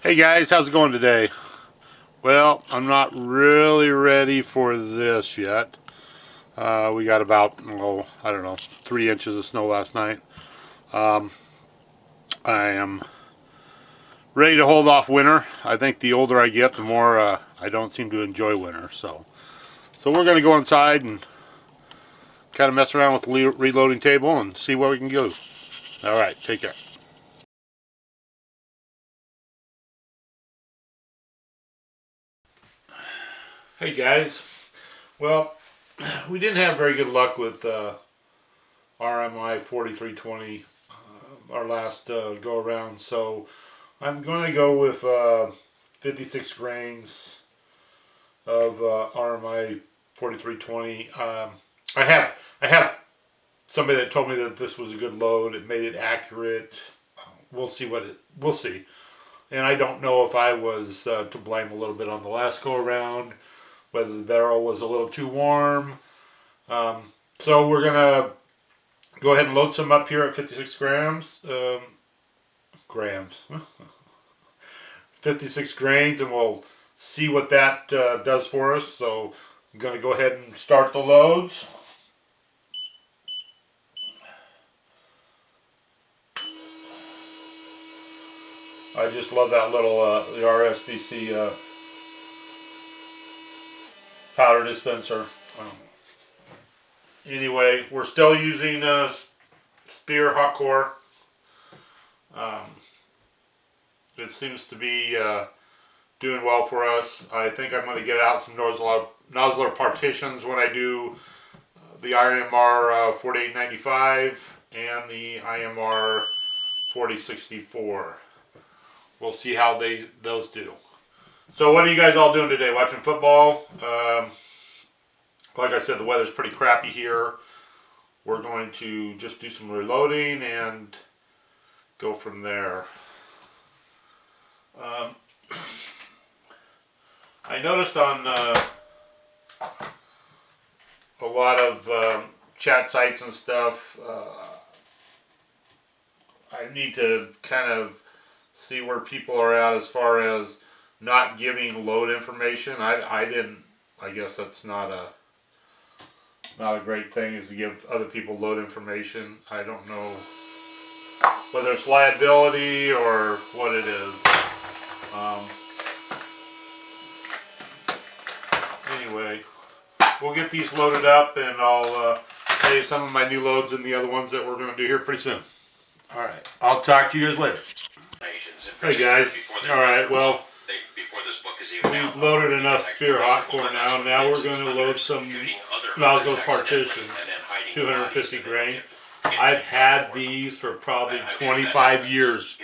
Hey guys, how's it going today? Well, I'm not really ready for this yet. We got about, oh, I don't know, 3 inches of snow last night. I am ready to hold off winter. I think the older I get, the more I don't seem to enjoy winter. So we're going to go inside and kind of mess around with the reloading table and see what we can do. All right, take care. Hey guys, well, we didn't have very good luck with RMI 4320 our last go around, so I'm going to go with 56 grains of RMI 4320. I have somebody that told me that this was a good load. It made it accurate. We'll see. And I don't know if I was to blame a little bit on the last go around, whether the barrel was a little too warm. So we're gonna go ahead and load some up here at 56 grams. 56 grains, and we'll see what that does for us. So I'm going to go ahead and start the loads. I just love that little the RSBC powder dispenser. Anyway, we're still using Spear hot core. It seems to be doing well for us. I think I'm going to get out some Nosler partitions when I do the IMR 4895 and the IMR 4064. We'll see how those do. So what are you guys all doing today? Watching football? Like I said, the weather's pretty crappy here. We're going to just do some reloading and go from there. I noticed on a lot of chat sites and stuff, I need to kind of see where people are at as far as not giving load information. I guess that's not a great thing, is to give other people load information. I don't know whether it's liability or what it is. Anyway, we'll get these loaded up, and I'll tell you some of my new loads and the other ones that we're going to do here pretty soon. Alright, I'll talk to you guys later. Hey guys, alright, well, we've loaded enough Spear hot core now. Now we're going to load some Nosler partitions, 250 grain. I've had these for probably 25 years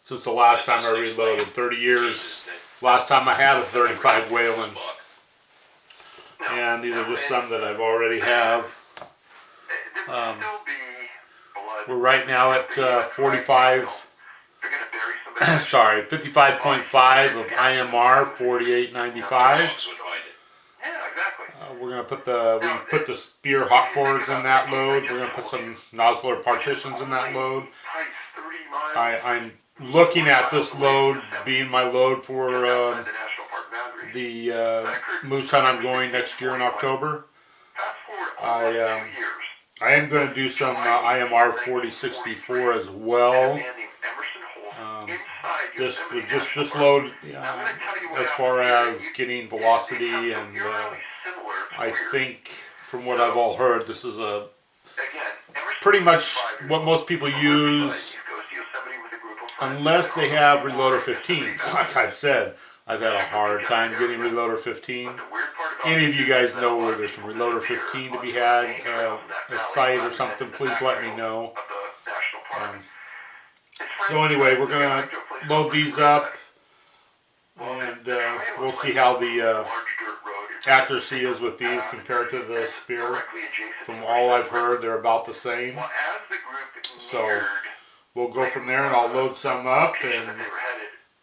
since the last time I reloaded. 30 years. Last time I had a 35 Whelen. And these are just some that I've already have. We're right now at 55. Sorry, 55.5 of IMR 4895. We're gonna put the Spear hot cores in that load. We're gonna put some Nosler partitions in that load. I'm looking at this load being my load for the moose hunt I'm going next year in October. I am going to do some IMR 4064 as well. This load, as far as getting velocity, and I think from what I've all heard, this is a pretty much what most people use, unless they have Reloader 15. Like I've said, I've had a hard time getting Reloader 15. Any of you guys know where there's some Reloader 15 to be had, a site or something, please let me know. So anyway, we're going to load these up, and we'll see how the accuracy is with these compared to the Spear. From all I've heard, they're about the same. So we'll go from there, and I'll load some up, and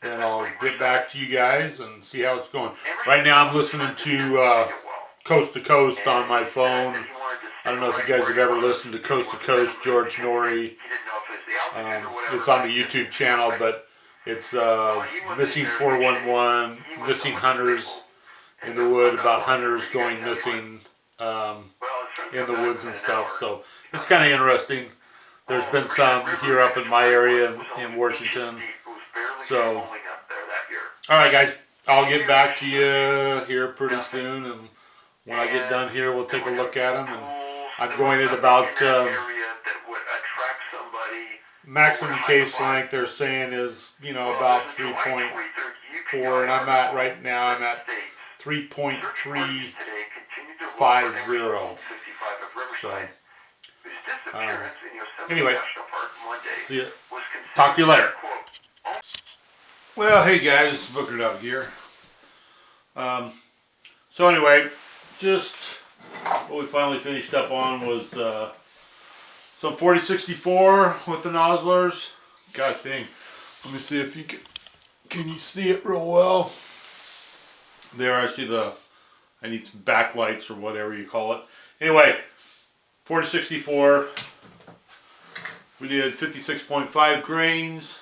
then I'll get back to you guys and see how it's going. Right now I'm listening to Coast to Coast on my phone. I don't know if you guys have ever listened to Coast, George Norrie. It's on the YouTube channel, but It's missing 411, missing hunters in the wood, about hunters going missing in the woods and stuff. So it's kind of interesting. There's been some here up in my area in Washington. So, alright guys, I'll get back to you here pretty soon, and when I get done here we'll take a look at them. And I'm going at about maximum case length they're saying is, you know, about 3.4, and I'm at right now, I'm at 3.350. So, anyway, see ya. Talk to you later. Well, hey guys, Booker Dog here. So anyway, just what we finally finished up on was some 4064 with the Noslers. Gosh dang. Let me see if you can you see it real well? There, I see I need some backlights or whatever you call it. Anyway, 4064. We did 56.5 grains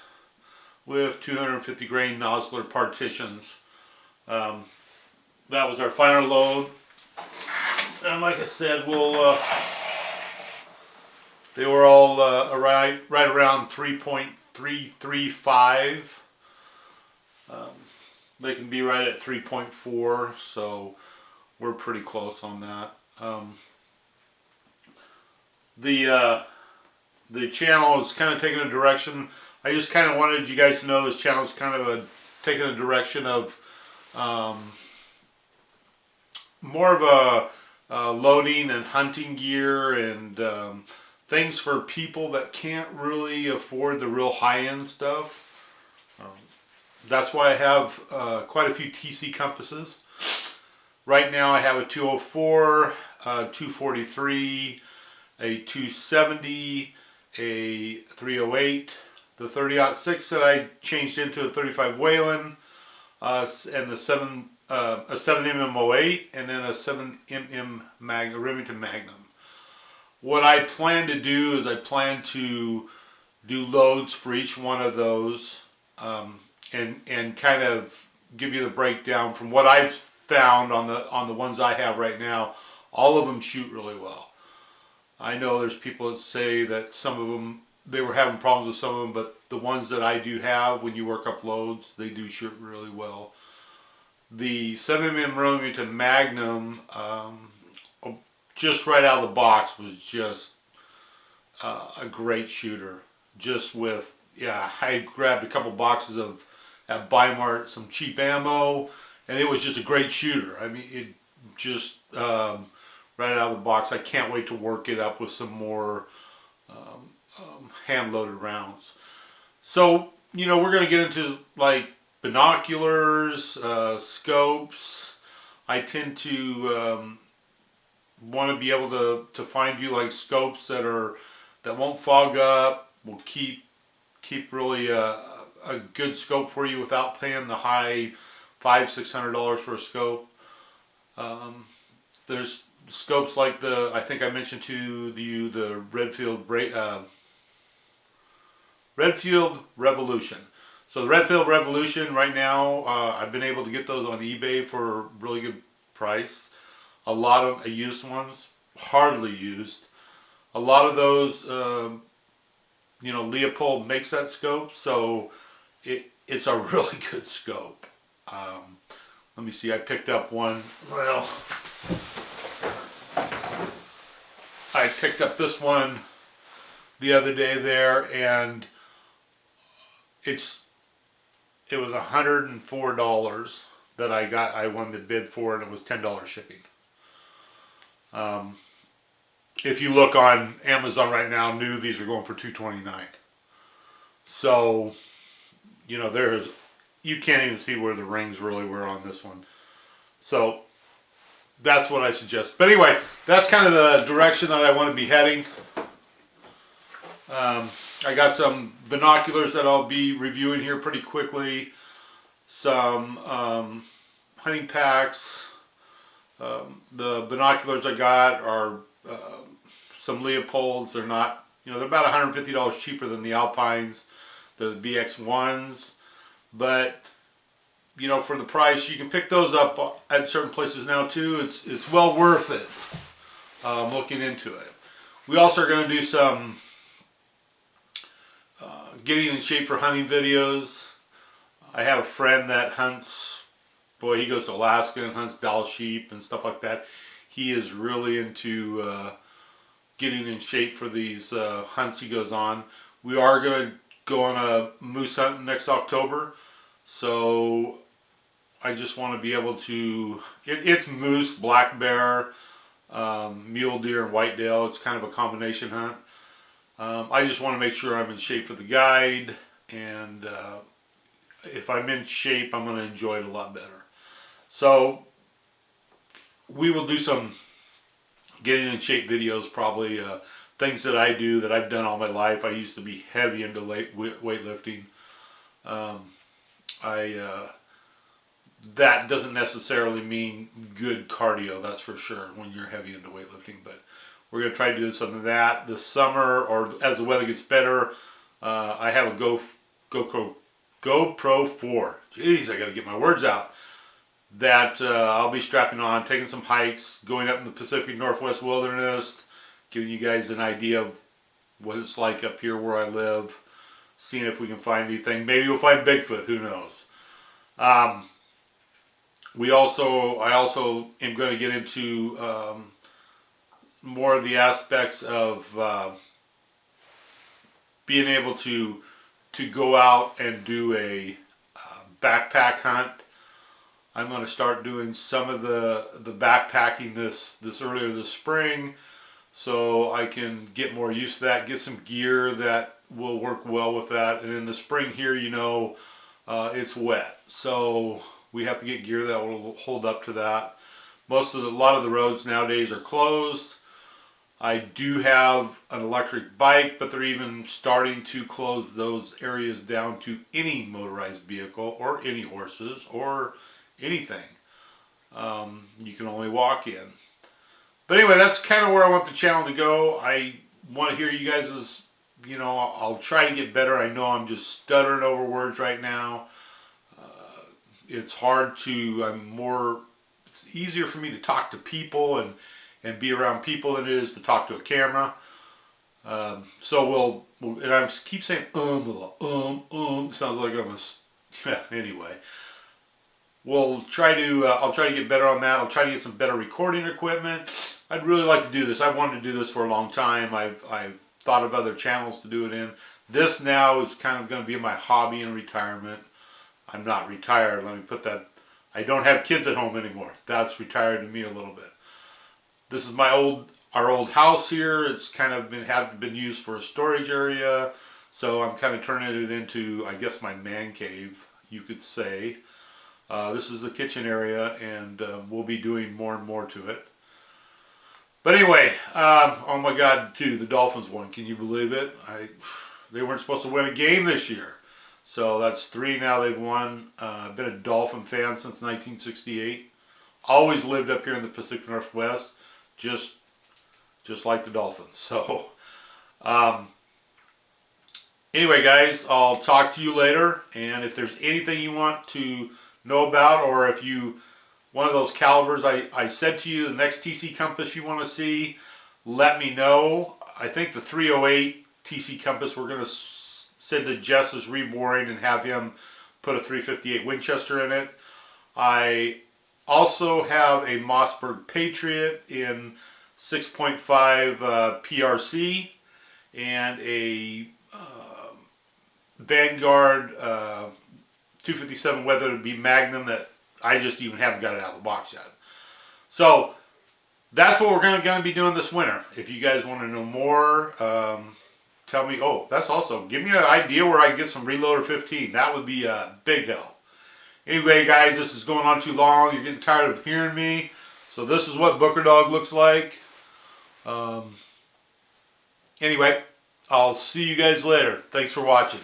with 250 grain Nosler partitions. That was our final load. And like I said, they were all right around 3.335. They can be right at 3.4, so we're pretty close on that. The channel is kind of taking a direction. I just kind of wanted you guys to know this channel is kind of taking a direction of more of a loading and hunting gear and things for people that can't really afford the real high-end stuff. That's why I have quite a few TC compasses. Right now I have a 204, 243, a 270, a 308, the 30-06 that I changed into a 35 Whelen, and the 7mm08, and then a 7mm Remington Magnum. What I plan to do is I plan to do loads for each one of those, and kind of give you the breakdown from what I've found on the ones I have right now. All of them shoot really well. I know there's people that say that some of them, they were having problems with some of them, but the ones that I do have, when you work up loads, they do shoot really well. The 7mm Remington Magnum, just right out of the box, was just a great shooter. Just with, yeah, I grabbed a couple boxes of at Bi-Mart, some cheap ammo, and it was just a great shooter. I mean, it just right out of the box. I can't wait to work it up with some more hand-loaded rounds. So, you know, we're going to get into like binoculars, scopes. I tend to want to be able to find you like scopes that won't fog up, will keep really a good scope for you without paying the high $500-600 for a scope. There's scopes like I think I mentioned to you, the Redfield Revolution. So the Redfield Revolution right now, I've been able to get those on eBay for a really good price. A lot of used ones, hardly used. A lot of those, you know, Leopold makes that scope, so it's a really good scope. Let me see, I picked up one. Well, I picked up this one the other day there, and it was $104 that I won the bid for, and it was $10 shipping. If you look on Amazon right now, new, these are going for $229. So, you know, you can't even see where the rings really were on this one. So that's what I suggest. But anyway, that's kind of the direction that I want to be heading. I got some binoculars that I'll be reviewing here pretty quickly. Some hunting packs. The binoculars I got are some Leopolds. They're not, you know, they're about $150 cheaper than the Alpines, the BX1s. but you know, for the price, you can pick those up at certain places now too. It's well worth it. Looking into it. We also are going to do some getting in shape for hunting videos. I have a friend that hunts. Boy, he goes to Alaska and hunts Dall sheep and stuff like that. He is really into getting in shape for these hunts he goes on. We are going to go on a moose hunt next October, so I just want to be able to. It's moose, black bear, mule deer, and whitetail. It's kind of a combination hunt. I just want to make sure I'm in shape for the guide, and if I'm in shape, I'm going to enjoy it a lot better. So we will do some getting in shape videos, probably things that I do that I've done all my life. I used to be heavy into weightlifting. That doesn't necessarily mean good cardio, that's for sure, when you're heavy into weightlifting. But we're going to try to do some of that this summer, or as the weather gets better. I have a GoPro 4. Jeez, I got to get my words out. That I'll be strapping on, taking some hikes, going up in the Pacific Northwest wilderness, giving you guys an idea of what it's like up here where I live, seeing if we can find anything. Maybe we'll find Bigfoot, who knows. I also am going to get into more of the aspects of being able to go out and do a backpack hunt. I'm going to start doing some of the backpacking this earlier this spring, so I can get more used to that, get some gear that will work well with that. And in the spring here, you know, it's wet, so we have to get gear that will hold up to that. A lot of the roads nowadays are closed. I do have an electric bike, but they're even starting to close those areas down to any motorized vehicle or any horses or anything. You can only walk in. But anyway, that's kind of where I want the channel to go. I want to hear you guys', you know, I'll try to get better. I know I'm just stuttering over words right now. It's hard to, it's easier for me to talk to people and be around people than it is to talk to a camera. So and I keep saying sounds like I'm anyway. I'll try to get better on that. I'll try to get some better recording equipment. I'd really like to do this. I've wanted to do this for a long time. I've thought of other channels to do it in. This now is kind of going to be my hobby in retirement. I'm not retired. Let me put that. I don't have kids at home anymore. That's retired to me a little bit. This is our old house here. It's kind of been used for a storage area. So I'm kind of turning it into, I guess, my man cave, you could say. This is the kitchen area, and we'll be doing more and more to it. But anyway, oh my God, too, the Dolphins won. Can you believe it? They weren't supposed to win a game this year. So that's 3 now they've won. I've been a Dolphin fan since 1968. Always lived up here in the Pacific Northwest, just like the Dolphins. So anyway, guys, I'll talk to you later. And if there's anything you want to know about, or if one of those calibers I said to you, the next TC compass you want to see, let me know. I think the 308 TC compass we're going to send to Jess's reboring and have him put a 358 Winchester in it. I also have a Mossberg Patriot in 6.5 PRC and a Vanguard 257 Weather B Magnum that I just even haven't got it out of the box yet. So that's what we're going to be doing this winter. If you guys want to know more, tell me. Oh, that's also, give me an idea where I can get some Reloader 15. That would be a big help. Anyway, guys, this is going on too long. You're getting tired of hearing me. So this is what Booker Dog looks like. Anyway, I'll see you guys later. Thanks for watching.